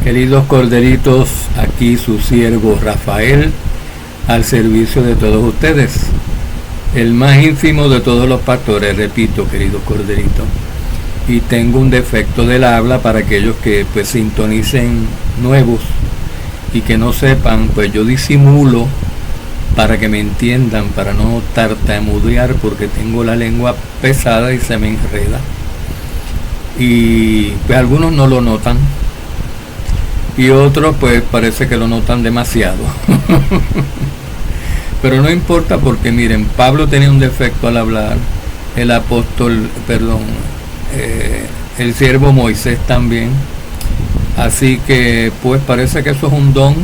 Queridos corderitos, aquí su siervo Rafael, al servicio de todos ustedes. El más ínfimo de todos los pastores, repito, queridos corderitos. Y tengo un defecto del habla para aquellos que pues sintonicen nuevos y que no sepan, pues yo disimulo para que me entiendan, para no tartamudear, porque tengo la lengua pesada y se me enreda. Y pues algunos no lo notan. Y otros pues parece que lo notan demasiado. Pero no importa, porque miren, Pablo tenía un defecto al hablar, el siervo Moisés también. Así que pues parece que eso es un don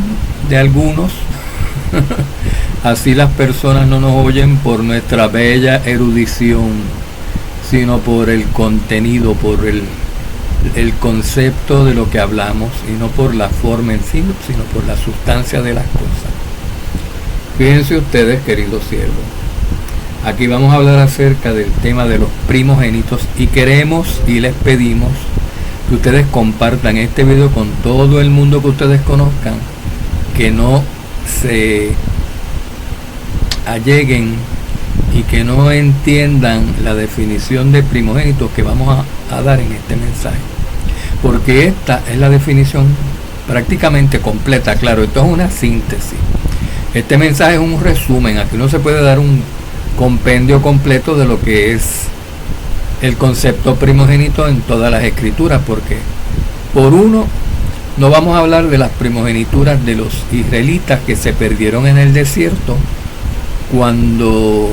de algunos. Así las personas no nos oyen por nuestra bella erudición, sino por el contenido, por el concepto de lo que hablamos, y no por la forma en sí, sino por la sustancia de las cosas. Fíjense ustedes, queridos siervos, aquí vamos a hablar acerca del tema de los primogénitos, y queremos y les pedimos que ustedes compartan este video con todo el mundo que ustedes conozcan, que no se alleguen y que no entiendan la definición de primogénitos que vamos a dar en este mensaje, porque esta es la definición prácticamente completa. Claro, esto es una síntesis, este mensaje es un resumen, aquí no se puede dar un compendio completo de lo que es el concepto primogénito en todas las escrituras, porque por uno no vamos a hablar de las primogenituras de los israelitas que se perdieron en el desierto cuando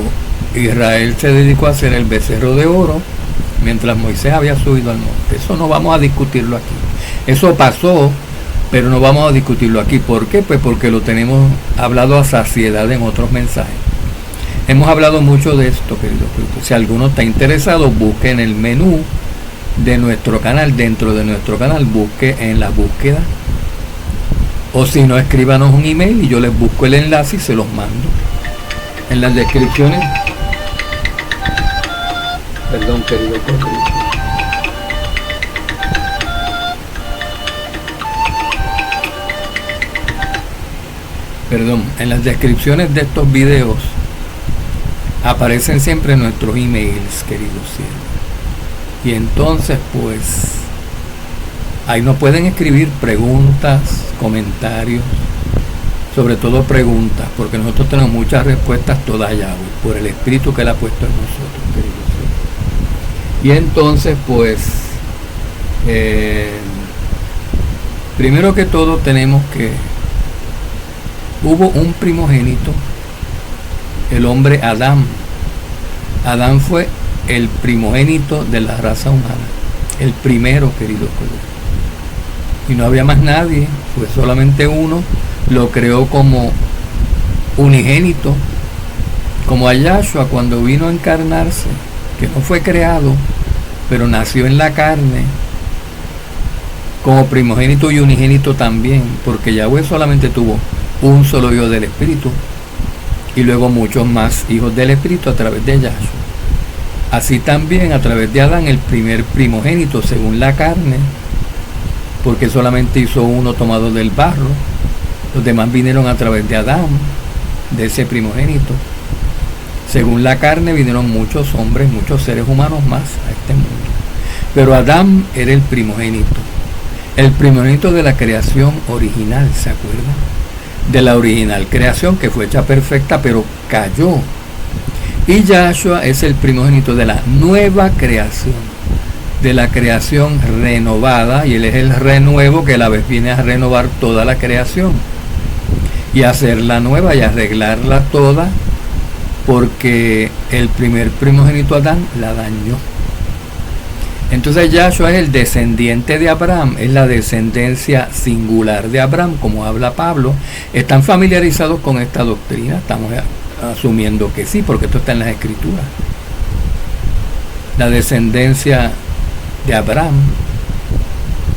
Israel se dedicó a hacer el becerro de oro mientras Moisés había subido al monte. Eso no vamos a discutirlo aquí. Eso pasó, pero no vamos a discutirlo aquí. ¿Por qué? Pues porque lo tenemos hablado a saciedad en otros mensajes. Hemos hablado mucho de esto, queridos. Si alguno está interesado, busque en el menú de nuestro canal, dentro de nuestro canal, busque en la búsqueda, o si no, escríbanos un email y yo les busco el enlace y se los mando. En las descripciones, perdón, querido corderito. Perdón, en las descripciones de estos videos aparecen siempre nuestros emails, queridos siervos. Y entonces pues ahí nos pueden escribir preguntas, comentarios, sobre todo preguntas, porque nosotros tenemos muchas respuestas todas Yahweh, por el Espíritu que Él ha puesto en nosotros, queridos. Y entonces pues primero que todo tenemos que hubo un primogénito, el hombre Adán. Adán fue el primogénito de la raza humana, el primero, queridos colegas. Y no había más nadie, fue solamente uno. Lo creó como unigénito, como a Yahshua cuando vino a encarnarse, que no fue creado, pero nació en la carne, como primogénito y unigénito también, porque Yahweh solamente tuvo un solo hijo del Espíritu, y luego muchos más hijos del Espíritu a través de Yahshua. Así también a través de Adán, el primer primogénito según la carne, porque solamente hizo uno tomado del barro. Los demás vinieron a través de Adán, de ese primogénito. Según la carne vinieron muchos hombres, muchos seres humanos más a este mundo. Pero Adán era el primogénito de la creación original, ¿se acuerdan? De la original creación que fue hecha perfecta, pero cayó. Y Yahshua es el primogénito de la nueva creación, de la creación renovada, y Él es el renuevo que a la vez viene a renovar toda la creación y hacerla nueva y arreglarla toda, porque el primer primogénito Adán la dañó. Entonces Yahshua es el descendiente de Abraham, es la descendencia singular de Abraham, como habla Pablo. ¿Están familiarizados con esta doctrina? Estamos asumiendo que sí, porque esto está en las Escrituras. La descendencia de Abraham,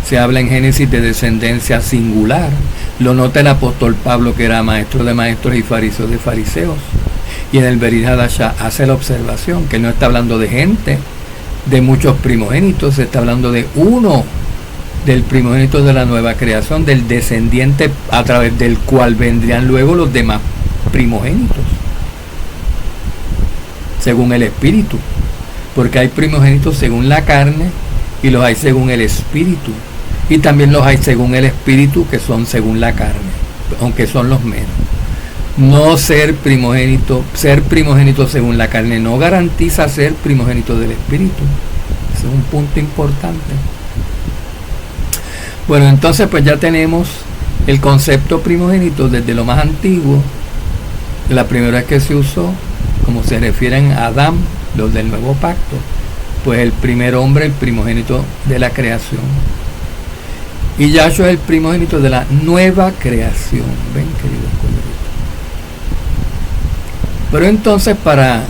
se habla en Génesis de descendencia singular. Lo nota el apóstol Pablo, que era maestro de maestros y fariseo de fariseos. Y en el Berit Hadashah hace la observación que no está hablando de gente, de muchos primogénitos, se está hablando de uno del primogénito de la nueva creación, del descendiente a través del cual vendrían luego los demás primogénitos, según el espíritu, porque hay primogénitos según la carne y los hay según el espíritu, y también los hay según el espíritu que son según la carne, aunque son los menos. No ser primogénito según la carne no garantiza ser primogénito del espíritu. Ese es un punto importante. Bueno, entonces pues ya tenemos el concepto primogénito desde lo más antiguo, la primera vez que se usó, como se refieren a Adán, los del nuevo pacto, pues el primer hombre, el primogénito de la creación. Y Yahshua es el primogénito de la nueva creación. Ven, queridos corderitos. Pero entonces, para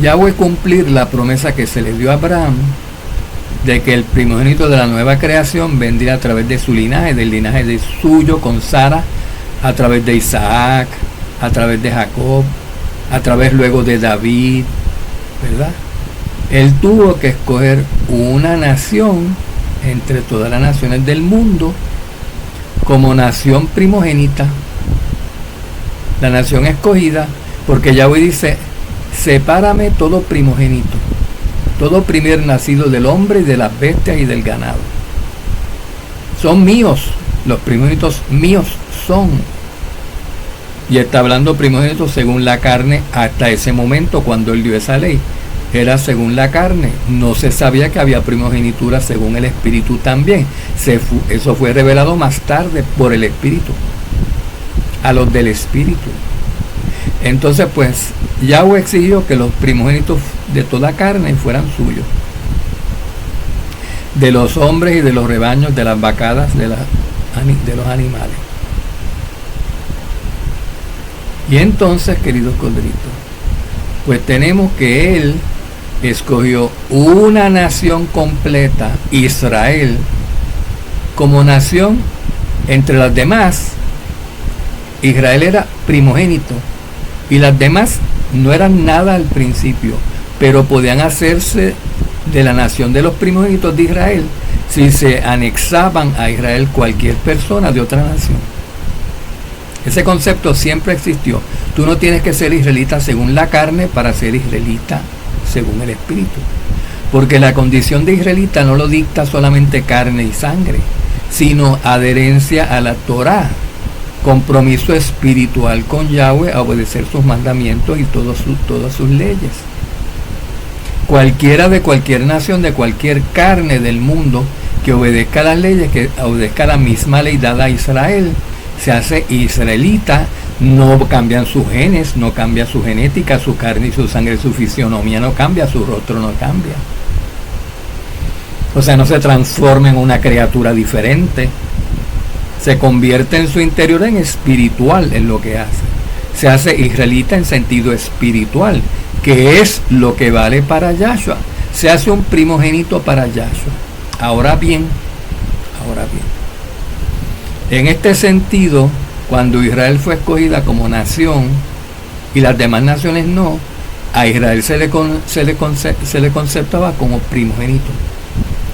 Yahweh cumplir la promesa que se le dio a Abraham, de que el primogénito de la nueva creación vendría a través de su linaje, del linaje de suyo con Sara, a través de Isaac, a través de Jacob, a través luego de David, ¿verdad? Él tuvo que escoger una nación entre todas las naciones del mundo como nación primogénita, la nación escogida, porque Yahweh dice: sepárame todo primogénito, todo primer nacido del hombre y de las bestias y del ganado. Son míos, los primogénitos míos son. Y está hablando primogénitos según la carne hasta ese momento cuando él dio esa ley. Era según la carne. No se sabía que había primogenitura según el espíritu también. Eso fue revelado más tarde por el espíritu, a los del espíritu. Entonces pues Yahweh exigió que los primogénitos de toda carne fueran suyos, de los hombres y de los rebaños, de las vacadas, de los animales. Y entonces, queridos corderitos, pues tenemos que él escogió una nación completa, Israel, como nación entre las demás. Israel era primogénito y las demás no eran nada al principio, pero podían hacerse de la nación de los primogénitos de Israel si se anexaban a Israel cualquier persona de otra nación. Ese concepto siempre existió. Tú no tienes que ser israelita según la carne para ser israelita según el espíritu, porque la condición de israelita no lo dicta solamente carne y sangre, sino adherencia a la Torá, compromiso espiritual con Yahweh a obedecer sus mandamientos y todas sus leyes. Cualquiera de cualquier nación, de cualquier carne del mundo que obedezca las leyes, que obedezca la misma ley dada a Israel, se hace israelita. No cambian sus genes, no cambia su genética, su carne y su sangre, su fisionomía no cambia, su rostro no cambia. O sea, no se transforma en una criatura diferente. Se convierte en su interior en espiritual en lo que hace. Se hace israelita en sentido espiritual, que es lo que vale para Yahshua. Se hace un primogénito para Yahshua. Ahora bien, en este sentido, cuando Israel fue escogida como nación y las demás naciones no, a Israel se le conceptaba como primogénito.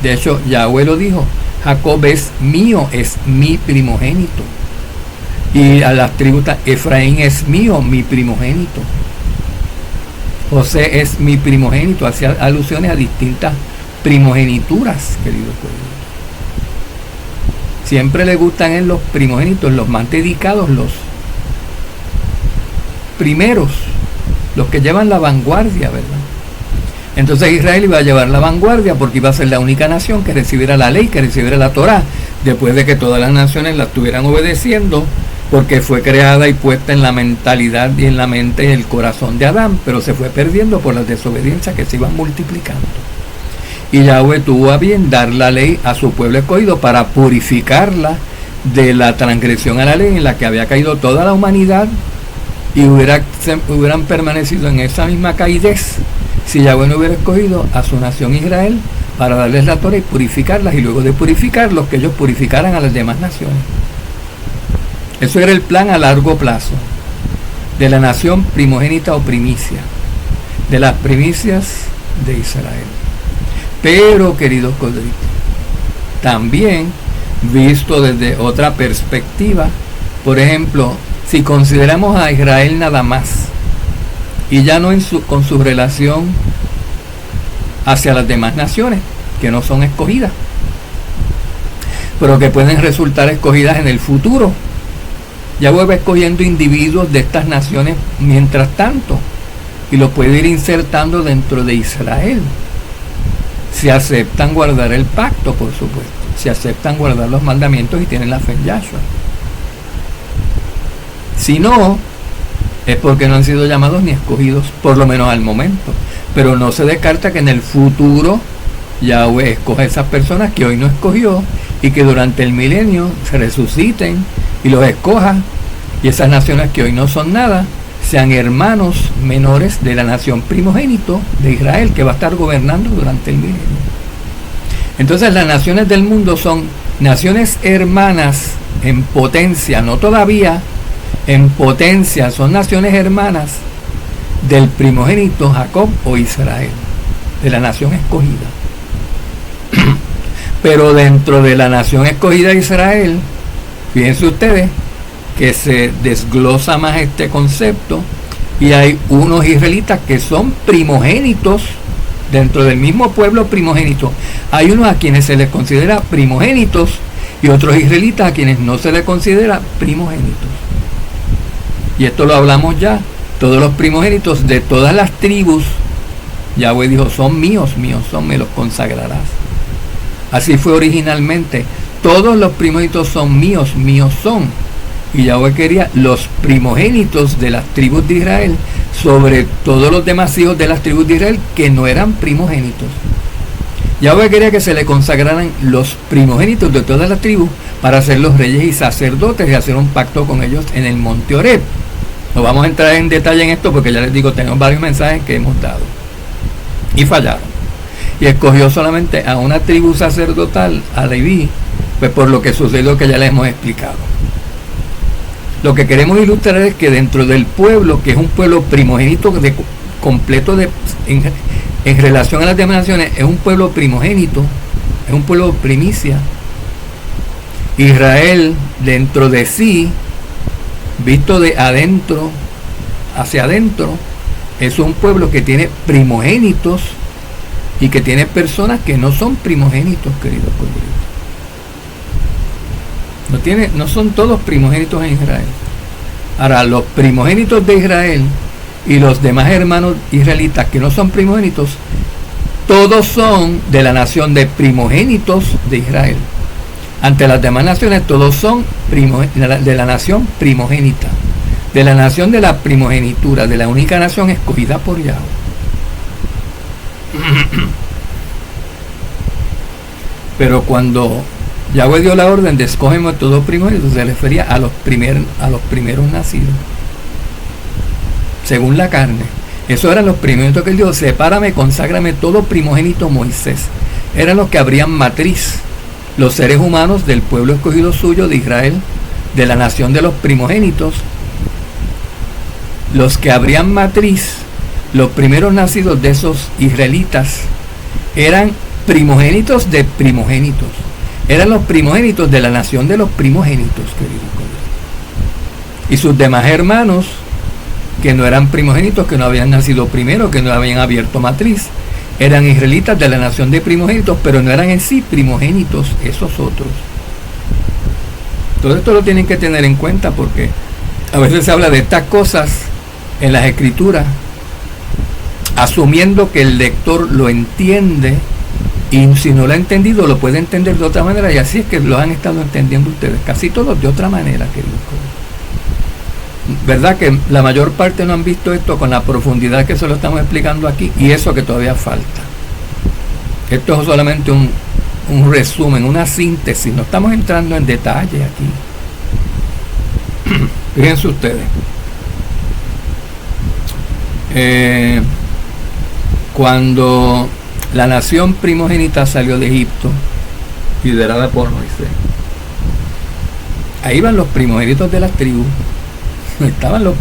De hecho, Yahweh lo dijo: Jacob es mío, es mi primogénito. Y a las tribus, Efraín es mío, mi primogénito. José es mi primogénito. Hacía alusiones a distintas primogenituras, queridos colegas. Siempre le gustan en los primogénitos, los más dedicados, los primeros, los que llevan la vanguardia, ¿verdad? Entonces Israel iba a llevar la vanguardia porque iba a ser la única nación que recibiera la ley, que recibiera la Torá, después de que todas las naciones la estuvieran obedeciendo, porque fue creada y puesta en la mentalidad y en la mente y el corazón de Adán, pero se fue perdiendo por las desobediencias que se iban multiplicando. Y Yahweh tuvo a bien dar la ley a su pueblo escogido para purificarla de la transgresión a la ley en la que había caído toda la humanidad, y hubieran permanecido en esa misma caidez si Yahweh no hubiera escogido a su nación Israel para darles la Torah y purificarlas, y luego de purificarlos que ellos purificaran a las demás naciones. Eso era el plan a largo plazo de la nación primogénita o primicia, de las primicias de Israel. Pero, queridos corderitos, También, visto desde otra perspectiva, por ejemplo, si consideramos a Israel nada más, y ya no con su relación hacia las demás naciones, que no son escogidas, pero que pueden resultar escogidas en el futuro. Yahweh va escogiendo individuos de estas naciones mientras tanto, y los puede ir insertando dentro de Israel, si aceptan guardar el pacto, por supuesto, si aceptan guardar los mandamientos y tienen la fe en Yahshua. Si no, es porque no han sido llamados ni escogidos, por lo menos al momento. Pero no se descarta que en el futuro Yahweh escoja a esas personas que hoy no escogió, y que durante el milenio se resuciten y los escoja, y esas naciones que hoy no son nada sean hermanos menores de la nación primogénito de Israel, que va a estar gobernando durante el milenio. Entonces las naciones del mundo son naciones hermanas en potencia, no todavía en potencia, son naciones hermanas del primogénito Jacob o Israel, de la nación escogida. Pero dentro de la nación escogida Israel, fíjense ustedes que se desglosa más este concepto, y hay unos israelitas que son primogénitos dentro del mismo pueblo primogénito. Hay unos a quienes se les considera primogénitos y otros israelitas a quienes no se les considera primogénitos. Y esto lo hablamos ya. Todos los primogénitos de todas las tribus, Yahweh dijo, son míos, míos son, me los consagrarás. Así fue originalmente. Todos los primogénitos son míos, míos son. Y Yahweh quería los primogénitos de las tribus de Israel sobre todos los demás hijos de las tribus de Israel que no eran primogénitos. Yahweh quería que se le consagraran los primogénitos de todas las tribus para ser los reyes y sacerdotes y hacer un pacto con ellos en el monte Horeb. No vamos a entrar en detalle en esto porque ya les digo, tenemos varios mensajes que hemos dado. Y fallaron. Y escogió solamente a una tribu sacerdotal, a Leví, pues por lo que sucedió que ya les hemos explicado. Lo que queremos ilustrar es que dentro del pueblo, que es un pueblo primogénito completo en relación a las demás naciones, es un pueblo primogénito, es un pueblo primicia. Israel, dentro de sí, visto de adentro hacia adentro, es un pueblo que tiene primogénitos y que tiene personas que no son primogénitos, queridos pueblos. No son todos primogénitos en Israel. Ahora, los primogénitos de Israel y los demás hermanos israelitas que no son primogénitos, todos son de la nación de primogénitos de Israel. Ante las demás naciones, todos son de la nación primogénita, de la nación de la primogenitura, de la única nación escogida por Yahweh. Pero cuando Yahweh dio la orden de escogemos todos primogénitos, se refería a los primeros nacidos, según la carne. Esos eran los primogénitos que él dijo, sepárame, conságrame todo primogénito Moisés. Eran los que abrían matriz, los seres humanos del pueblo escogido suyo de Israel, de la nación de los primogénitos, los que abrían matriz, los primeros nacidos de esos israelitas, eran primogénitos de primogénitos. Eran los primogénitos de la nación de los primogénitos, queridos colegas. Y sus demás hermanos, que no eran primogénitos, que no habían nacido primero, que no habían abierto matriz, eran israelitas de la nación de primogénitos, pero no eran en sí primogénitos esos otros. Todo esto lo tienen que tener en cuenta porque a veces se habla de estas cosas en las escrituras, asumiendo que el lector lo entiende, y si no lo ha entendido lo puede entender de otra manera, y así es que lo han estado entendiendo ustedes, casi todos de otra manera, queridos colegas. ¿Verdad que la mayor parte no han visto esto con la profundidad que se lo estamos explicando aquí? Y eso que todavía falta. Esto es solamente un resumen, una síntesis, no estamos entrando en detalle aquí. Fíjense ustedes. Cuando la nación primogénita salió de Egipto, liderada por Moisés, ahí van los primogénitos de las tribus, estaban los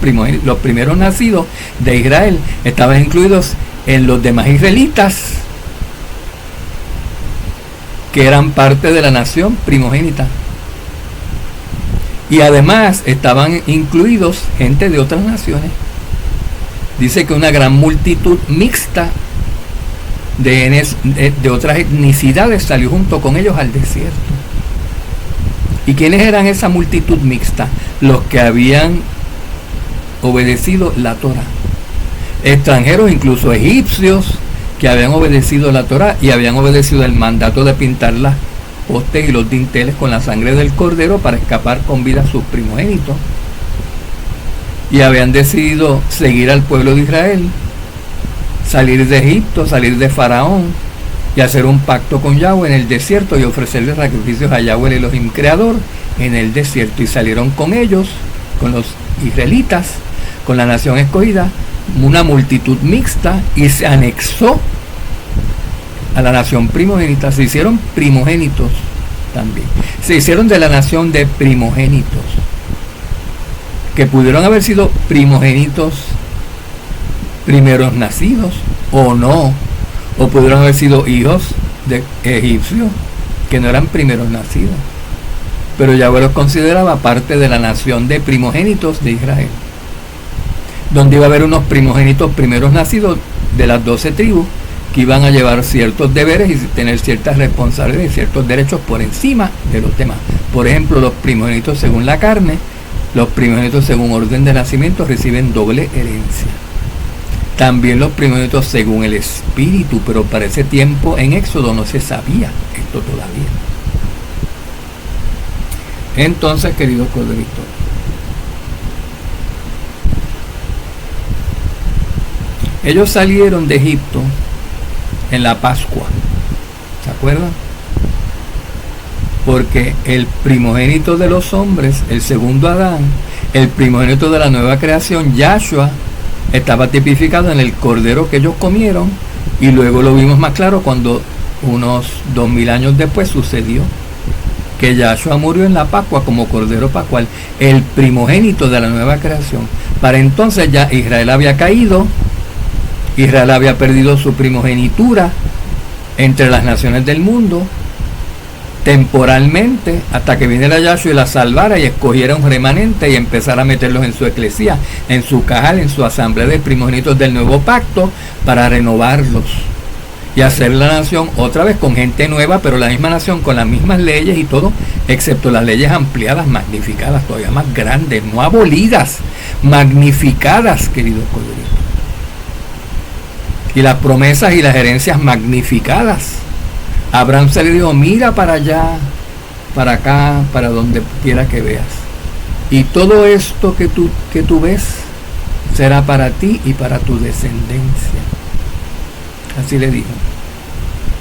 primeros nacidos de Israel, estaban incluidos en los demás israelitas, que eran parte de la nación primogénita. Y además estaban incluidos gente de otras naciones. Dice que una gran multitud mixta de otras etnicidades salió junto con ellos al desierto. ¿Y quiénes eran esa multitud mixta? Los que habían obedecido la Torá. Extranjeros, incluso egipcios, que habían obedecido la Torá y habían obedecido el mandato de pintar las postes y los dinteles con la sangre del cordero para escapar con vida a sus primogénitos. Y habían decidido seguir al pueblo de Israel, salir de Egipto, salir de Faraón y hacer un pacto con Yahweh en el desierto y ofrecerle sacrificios a Yahweh el Elohim creador en el desierto. Y salieron con ellos, con los israelitas, con la nación escogida, una multitud mixta, y se anexó a la nación primogénita. Se hicieron primogénitos también. Se hicieron de la nación de primogénitos, que pudieron haber sido primogénitos primeros nacidos o no, o pudieron haber sido hijos de egipcios que no eran primeros nacidos, pero Yahweh los consideraba parte de la nación de primogénitos de Israel, donde iba a haber unos primogénitos primeros nacidos de las 12 tribus que iban a llevar ciertos deberes y tener ciertas responsabilidades y ciertos derechos por encima de los demás. Por ejemplo, los primogénitos según la carne, los primogénitos según orden de nacimiento reciben doble herencia. También los primogénitos según el espíritu, pero para ese tiempo en Éxodo no se sabía esto todavía. Entonces, queridos corderitos, ellos salieron de Egipto en la Pascua, ¿se acuerdan? Porque el primogénito de los hombres, el segundo Adán, el primogénito de la nueva creación, Yahshua, estaba tipificado en el cordero que ellos comieron, y luego lo vimos más claro cuando unos 2000 años después sucedió que Yahshua murió en la Pascua como cordero pascual, el primogénito de la nueva creación. Para entonces ya Israel había caído, Israel había perdido su primogenitura entre las naciones del mundo temporalmente, hasta que viniera Yahshua y la salvara y escogiera un remanente y empezara a meterlos en su eclesía, en su cajal, en su asamblea de primogénitos del nuevo pacto, para renovarlos y hacer la nación otra vez con gente nueva, pero la misma nación con las mismas leyes y todo, excepto las leyes ampliadas, magnificadas, todavía más grandes, no abolidas, magnificadas, queridos corderitos. Y las promesas y las herencias magnificadas. Abraham se le dijo: mira para allá, para acá, para donde quiera que veas. Y todo esto que tú ves será para ti y para tu descendencia. Así le dijo.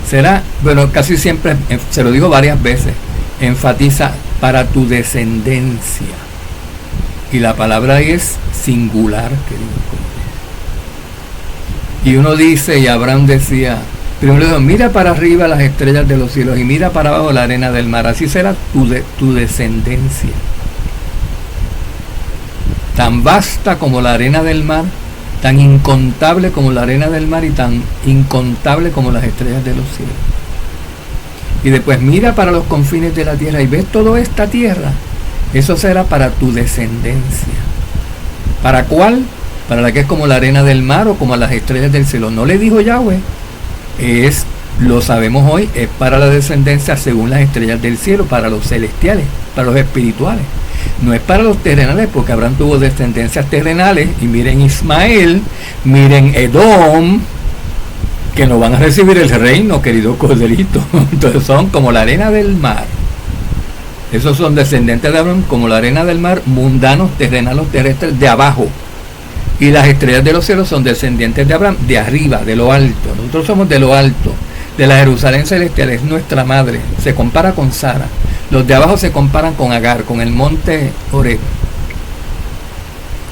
Será, bueno, casi siempre, se lo digo varias veces, enfatiza para tu descendencia. Y la palabra ahí es singular, querido. Y uno dice, y Abraham decía, primero le dijo: mira para arriba las estrellas de los cielos y mira para abajo la arena del mar. Así será tu descendencia. Tan vasta como la arena del mar, tan incontable como la arena del mar y tan incontable como las estrellas de los cielos. Y después mira para los confines de la tierra y ves toda esta tierra. Eso será para tu descendencia. ¿Para cuál? Para la que es como la arena del mar o como las estrellas del cielo. No le dijo Yahweh. Lo sabemos hoy, es para la descendencia según las estrellas del cielo, para los celestiales, para los espirituales. No es para los terrenales, porque Abraham tuvo descendencias terrenales, y miren Ismael, miren Edom, que no van a recibir el reino, querido corderito. Entonces son como la arena del mar. Esos son descendientes de Abraham, como la arena del mar, mundanos, terrenales, terrestres, de abajo. Y las estrellas de los cielos son descendientes de Abraham, de arriba, de lo alto. Nosotros somos de lo alto, de la Jerusalén celestial, es nuestra madre. Se compara con Sara. Los de abajo se comparan con Agar, con el monte Horeb.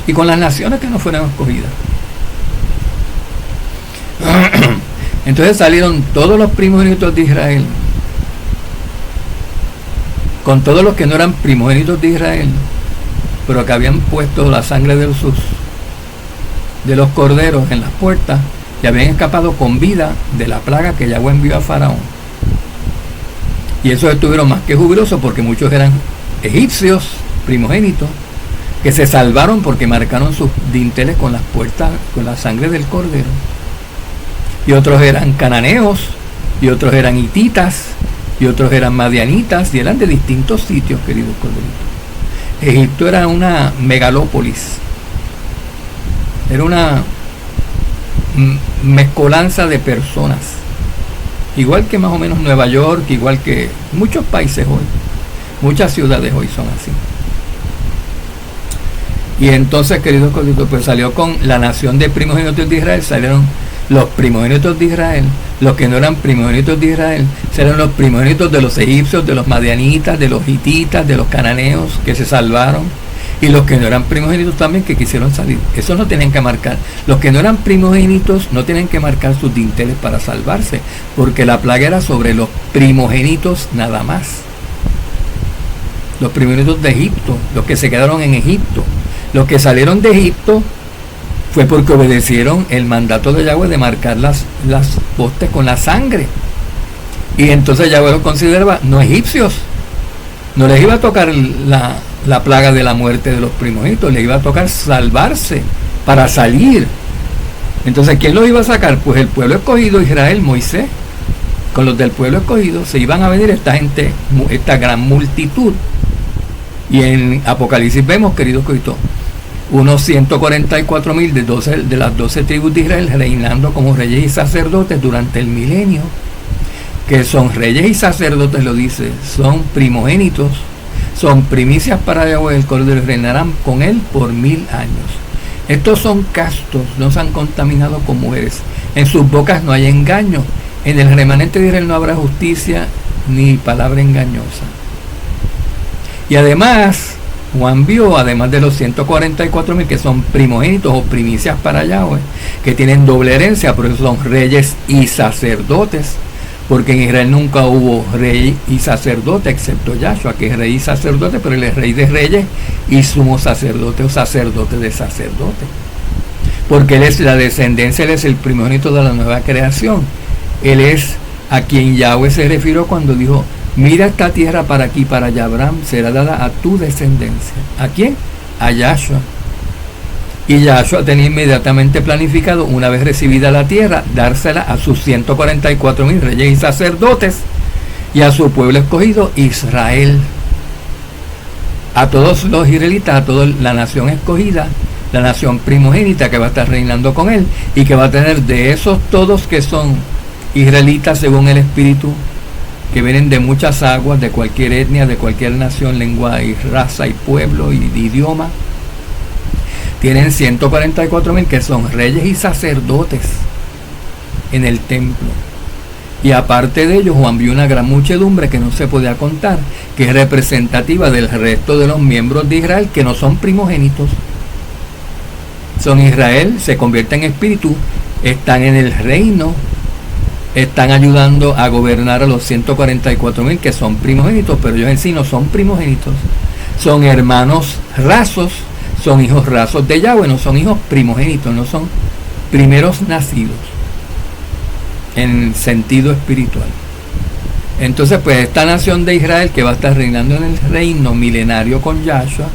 Y con las naciones que no fueron escogidas. Entonces salieron todos los primogénitos de Israel, con todos los que no eran primogénitos de Israel, pero que habían puesto la sangre de los corderos en las puertas y habían escapado con vida de la plaga que Yahweh envió a Faraón. Y esos estuvieron más que jubilosos porque muchos eran egipcios primogénitos que se salvaron porque marcaron sus dinteles con las puertas, con la sangre del cordero. Y otros eran cananeos, y otros eran hititas, y otros eran madianitas, y eran de distintos sitios, queridos corderitos. Egipto era una megalópolis, era una mezcolanza de personas, igual que más o menos Nueva York, igual que muchos países hoy, muchas ciudades hoy son así. Y entonces, queridos corderitos, pues salió con la nación de primogénitos de Israel, salieron los primogénitos de Israel, los que no eran primogénitos de Israel, serán los primogénitos de los egipcios, de los madianitas, de los hititas, de los cananeos, que se salvaron, y los que no eran primogénitos también, que quisieron salir. Eso no tienen que marcar. Los que no eran primogénitos no tienen que marcar sus dinteles para salvarse, porque la plaga era sobre los primogénitos nada más. Los primogénitos de Egipto, los que se quedaron en Egipto. Los que salieron de Egipto fue porque obedecieron el mandato de Yahweh de marcar las postes con la sangre. Y entonces Yahweh los consideraba no egipcios. No les iba a tocar la plaga de la muerte de los primogénitos, les iba a tocar salvarse para salir. Entonces, ¿quién los iba a sacar? Pues el pueblo escogido, Israel, Moisés. Con los del pueblo escogido se iban a venir esta gente, esta gran multitud. Y en Apocalipsis vemos, queridos coitos, unos 144,000 de las 12 tribus de Israel reinando como reyes y sacerdotes durante el milenio, que son reyes y sacerdotes, lo dice, son primogénitos, son primicias para Yahweh, el Cordero, reinarán con él por 1000 años. Estos son castos, no se han contaminado con mujeres, en sus bocas no hay engaño, en el remanente de Israel no habrá justicia ni palabra engañosa. Y además, Juan vio, además de los 144,000 que son primogénitos o primicias para Yahweh, que tienen doble herencia, por eso son reyes y sacerdotes, porque en Israel nunca hubo rey y sacerdote, excepto Yahshua, que es rey y sacerdote, pero él es rey de reyes y sumo sacerdote o sacerdote de sacerdotes. Porque él es la descendencia, él es el primogénito de la nueva creación. Él es a quien Yahweh se refirió cuando dijo: mira esta tierra para aquí, para allá, Abraham, será dada a tu descendencia. ¿A quién? A Yahshua. Y Yahshua tenía inmediatamente planificado, una vez recibida la tierra, dársela a sus 144,000 reyes y sacerdotes y a su pueblo escogido, Israel. A todos los israelitas, a toda la nación escogida, la nación primogénita que va a estar reinando con él y que va a tener de esos todos que son israelitas según el Espíritu, que vienen de muchas aguas, de cualquier etnia, de cualquier nación, lengua y raza y pueblo y idioma. Tienen 144,000 que son reyes y sacerdotes en el templo. Y aparte de ellos, Juan vio una gran muchedumbre que no se podía contar, que es representativa del resto de los miembros de Israel que no son primogénitos. Son Israel, se convierten en espíritu, están en el reino, están ayudando a gobernar a los 144,000 que son primogénitos, pero ellos en sí no son primogénitos. Son hermanos rasos, son hijos rasos de Yahweh, no son hijos primogénitos, no son primeros nacidos en sentido espiritual. Entonces, pues esta nación de Israel que va a estar reinando en el reino milenario con Yahshua,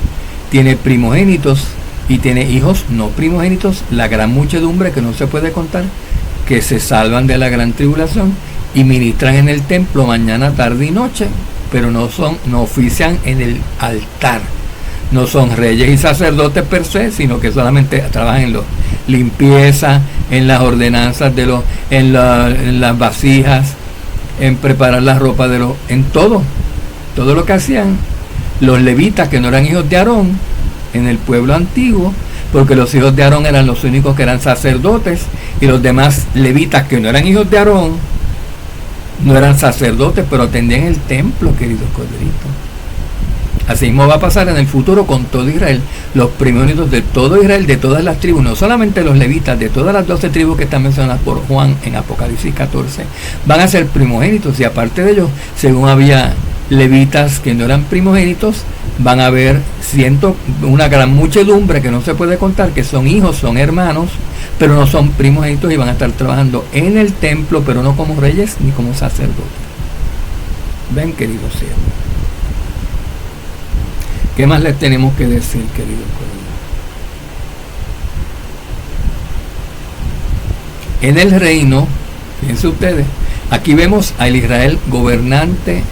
tiene primogénitos y tiene hijos no primogénitos, la gran muchedumbre que no se puede contar, que se salvan de la gran tribulación y ministran en el templo mañana, tarde y noche, pero no ofician en el altar. No son reyes y sacerdotes per se, sino que solamente trabajan en la limpieza, en las ordenanzas en las vasijas, en preparar la ropa en todo lo que hacían los levitas que no eran hijos de Aarón en el pueblo antiguo, porque los hijos de Aarón eran los únicos que eran sacerdotes, y los demás levitas que no eran hijos de Aarón no eran sacerdotes, pero atendían el templo, queridos corderitos. Así mismo va a pasar en el futuro con todo Israel. Los primogénitos de todo Israel, de todas las tribus, no solamente los levitas, de todas las 12 tribus que están mencionadas por Juan en Apocalipsis 14, van a ser primogénitos. Y aparte de ellos, según había levitas que no eran primogénitos, van a haber una gran muchedumbre que no se puede contar, que son hijos, son hermanos, pero no son primogénitos, y van a estar trabajando en el templo, pero no como reyes ni como sacerdotes. Ven, queridos siervos. ¿Qué más les tenemos que decir, queridos colegas? En el reino, fíjense ustedes, aquí vemos al Israel gobernante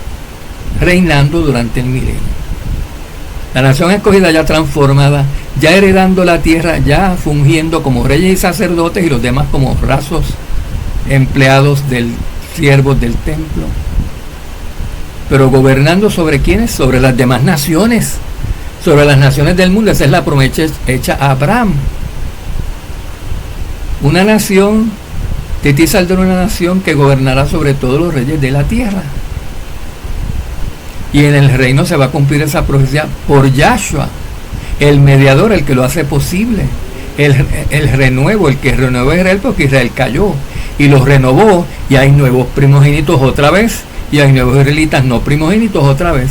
reinando durante el milenio. La nación escogida ya transformada, ya heredando la tierra, ya fungiendo como reyes y sacerdotes y los demás como rasos empleados del siervos del templo. Pero gobernando sobre quiénes, sobre las demás naciones, sobre las naciones del mundo. Esa es la promesa hecha a Abraham. Una nación, de ti saldrá una nación que gobernará sobre todos los reyes de la tierra. Y en el reino se va a cumplir esa profecía por Yahshua, el mediador, el que lo hace posible, el renuevo, el que renueva a Israel, porque Israel cayó y los renovó, y hay nuevos primogénitos otra vez, y hay nuevos israelitas no primogénitos otra vez,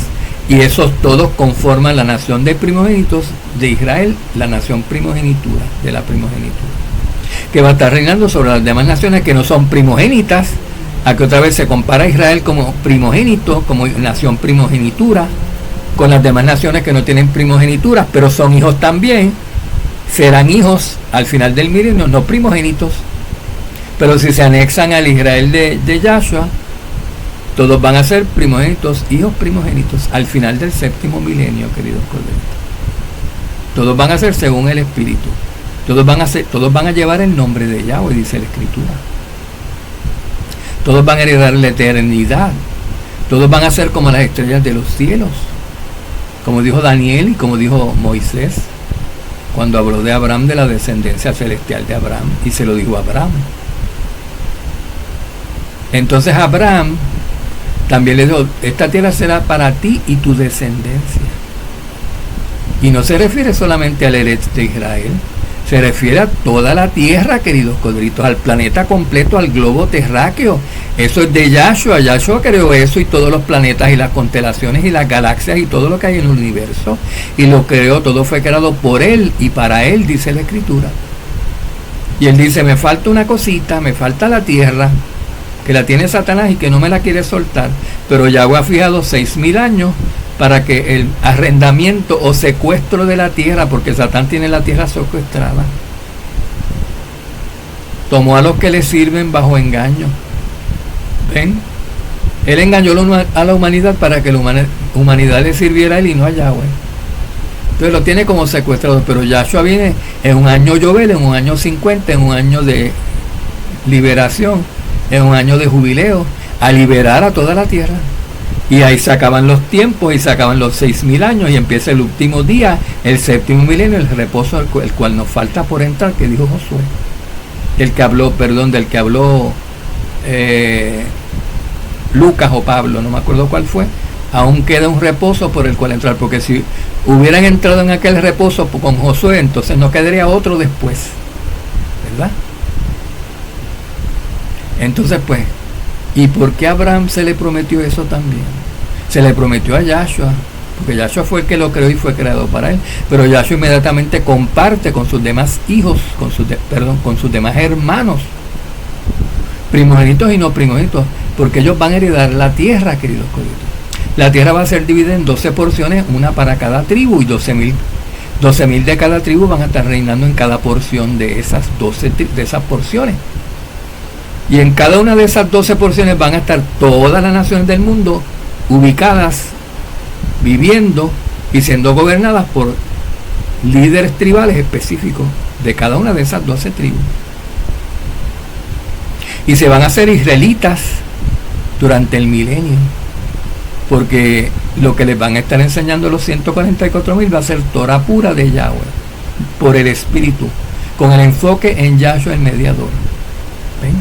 y esos todos conforman la nación de primogénitos de Israel, la nación primogenitura, de la primogenitura, que va a estar reinando sobre las demás naciones que no son primogénitas. A que otra vez se compara a Israel como primogénito, como nación primogenitura, con las demás naciones que no tienen primogenitura, pero son hijos también, serán hijos al final del milenio, no primogénitos. Pero si se anexan al Israel de Yahshua, todos van a ser primogénitos, hijos primogénitos, al final del séptimo milenio, queridos colegas. Todos van a ser según el Espíritu. Todos van a llevar el nombre de Yahweh, dice la Escritura. Todos van a heredar la eternidad. Todos van a ser como las estrellas de los cielos. Como dijo Daniel y como dijo Moisés, cuando habló de Abraham, de la descendencia celestial de Abraham, y se lo dijo a Abraham. Entonces Abraham también le dijo, esta tierra será para ti y tu descendencia. Y no se refiere solamente al Eretz de Israel, se refiere a toda la tierra, queridos codritos, al planeta completo, al globo terráqueo. Eso es de Yahshua. Yahshua creó eso y todos los planetas y las constelaciones y las galaxias y todo lo que hay en el universo. Y lo creó, todo fue creado por Él y para Él, dice la Escritura. Y Él dice, me falta una cosita, me falta la tierra, que la tiene Satanás y que no me la quiere soltar. Pero Yahweh ha fijado 6,000 años para que el arrendamiento o secuestro de la tierra, porque Satán tiene la tierra secuestrada, tomó a los que le sirven bajo engaño. ¿Ven? Él engañó a la humanidad para que la humanidad le sirviera a él y no a Yahweh. Entonces lo tiene como secuestrado, pero Yahshua viene en un año Yobel, en un año 50, en un año de liberación, en un año de jubileo, a liberar a toda la tierra. Y ahí se acaban los tiempos y se acaban los 6,000 años y empieza el último día, el séptimo milenio, el reposo el cual nos falta por entrar, que dijo Josué. Del que habló Lucas o Pablo, no me acuerdo cuál fue. Aún queda un reposo por el cual entrar, porque si hubieran entrado en aquel reposo con Josué, entonces no quedaría otro después, ¿verdad? Entonces pues, ¿y por qué a Abraham se le prometió eso también? Se le prometió a Yahshua, porque Yahshua fue el que lo creó y fue creado para él, pero Yahshua inmediatamente comparte con sus demás hijos, con sus demás hermanos, primogénitos y no primogénitos, porque ellos van a heredar la tierra, queridos colegas. La tierra va a ser dividida en 12 porciones, una para cada tribu, y 12,000 de cada tribu van a estar reinando en cada porción de esas porciones. Y en cada una de esas 12 porciones van a estar todas las naciones del mundo ubicadas, viviendo y siendo gobernadas por líderes tribales específicos de cada una de esas 12 tribus. Y se van a hacer israelitas durante el milenio, porque lo que les van a estar enseñando los 144,000 va a ser Torah pura de Yahweh, por el Espíritu, con el enfoque en Yahshua el mediador. ¿Ven?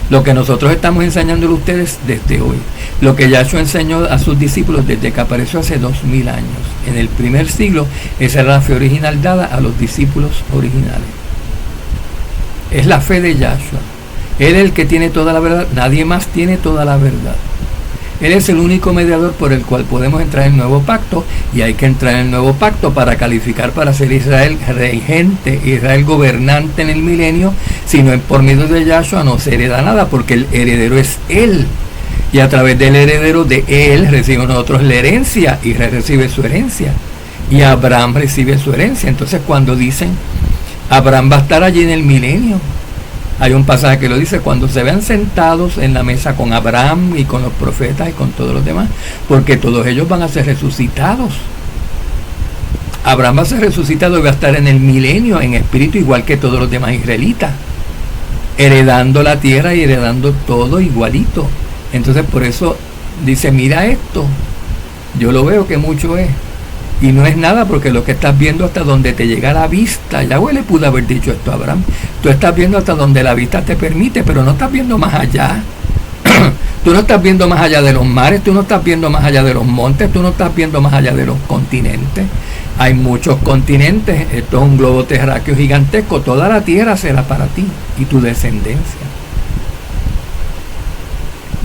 Lo que nosotros estamos enseñándole a ustedes desde hoy, lo que Yahshua enseñó a sus discípulos desde que apareció hace 2,000 años. En el primer siglo, esa era la fe original dada a los discípulos originales. Es la fe de Yahshua. Él es el que tiene toda la verdad, nadie más tiene toda la verdad. Él es el único mediador por el cual podemos entrar en el nuevo pacto, y hay que entrar en el nuevo pacto para calificar para ser Israel regente, Israel gobernante en el milenio. Si no es por medio de Yahshua, no se hereda nada, porque el heredero es Él. Y a través del heredero de él recibimos nosotros la herencia. Israel recibe su herencia. Y Abraham recibe su herencia. Entonces cuando dicen, Abraham va a estar allí en el milenio. Hay un pasaje que lo dice, cuando se vean sentados en la mesa con Abraham y con los profetas y con todos los demás, porque todos ellos van a ser resucitados. Abraham va a ser resucitado y va a estar en el milenio en espíritu igual que todos los demás israelitas, heredando la tierra y heredando todo igualito. Entonces por eso dice, mira esto, yo lo veo que mucho es, y no es nada porque lo que estás viendo hasta donde te llega la vista. Yahweh le pudo haber dicho esto a Abraham, tú estás viendo hasta donde la vista te permite, pero no estás viendo más allá. Tú no estás viendo más allá de los mares, tú no estás viendo más allá de los montes, tú no estás viendo más allá de los continentes. Hay muchos continentes, esto es un globo terráqueo gigantesco, toda la tierra será para ti y tu descendencia.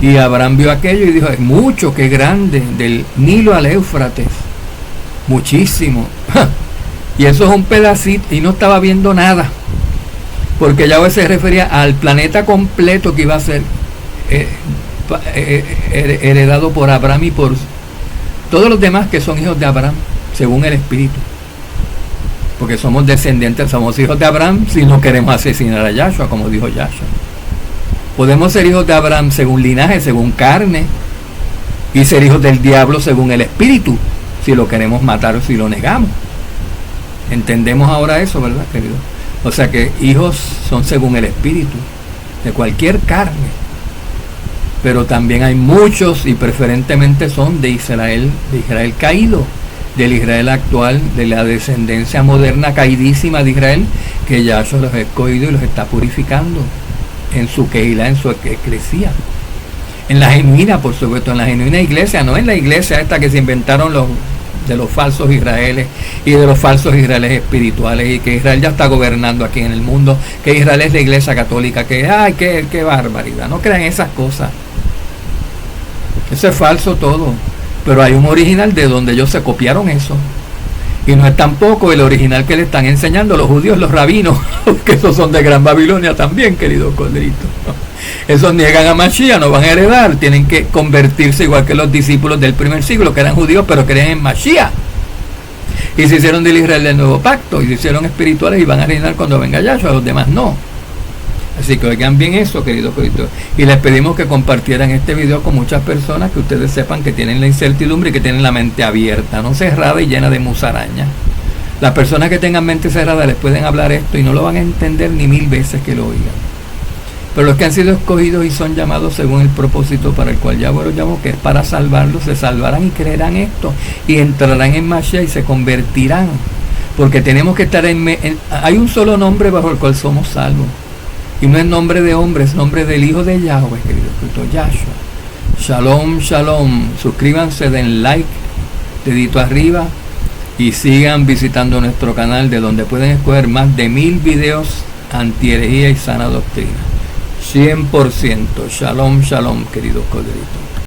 Y Abraham vio aquello y dijo, es mucho, qué grande, del Nilo al Éufrates, muchísimo. Y eso es un pedacito, y no estaba viendo nada, porque Yahweh se refería al planeta completo que iba a ser heredado por Abraham y por todos los demás que son hijos de Abraham, según el Espíritu. Porque somos descendientes, somos hijos de Abraham si no queremos asesinar a Yahshua, como dijo Yahshua. Podemos ser hijos de Abraham según linaje, según carne, y ser hijos del diablo según el Espíritu, si lo queremos matar o si lo negamos. Entendemos ahora eso, ¿verdad, querido? O sea que hijos son según el Espíritu, de cualquier carne. Pero también hay muchos, y preferentemente son de Israel caído, del Israel actual, de la descendencia moderna caidísima de Israel, que Yahshua los ha escogido y los está purificando en su Keilah, en su eclesía. En la genuina, por supuesto, en la genuina iglesia, no en la iglesia esta que se inventaron de los falsos Israeles y de los falsos Israeles espirituales, y que Israel ya está gobernando aquí en el mundo, que Israel es la iglesia católica, que ¡ay, qué barbaridad! No crean esas cosas. Eso es falso todo. Pero hay un original de donde ellos se copiaron eso. Y no es tampoco el original que le están enseñando los judíos, los rabinos, que esos son de Gran Babilonia también, querido Cordrito. Esos niegan a Mashiach, no van a heredar, tienen que convertirse igual que los discípulos del primer siglo, que eran judíos pero creían en Mashiach. Y se hicieron del Israel del nuevo pacto, y se hicieron espirituales y van a reinar cuando venga Yahshua, los demás no. Así que oigan bien eso, queridos Cordritos. Y les pedimos que compartieran este video con muchas personas, que ustedes sepan que tienen la incertidumbre y que tienen la mente abierta, no cerrada y llena de musaraña. Las personas que tengan mente cerrada les pueden hablar esto y no lo van a entender ni 1000 veces que lo oigan. Pero los que han sido escogidos y son llamados según el propósito para el cual Yahweh los llamó, que es para salvarlos, se salvarán y creerán esto, y entrarán en Mashiach y se convertirán. Porque tenemos que estar hay un solo nombre bajo el cual somos salvos. Y no es nombre de hombre, es nombre del Hijo de Yahweh, querido Cristo, Yahshua. Shalom, shalom. Suscríbanse, den like, dedito arriba, y sigan visitando nuestro canal, de donde pueden escoger más de 1000 videos anti-herejía y sana doctrina. 100%. Shalom, shalom, queridos Corderitos.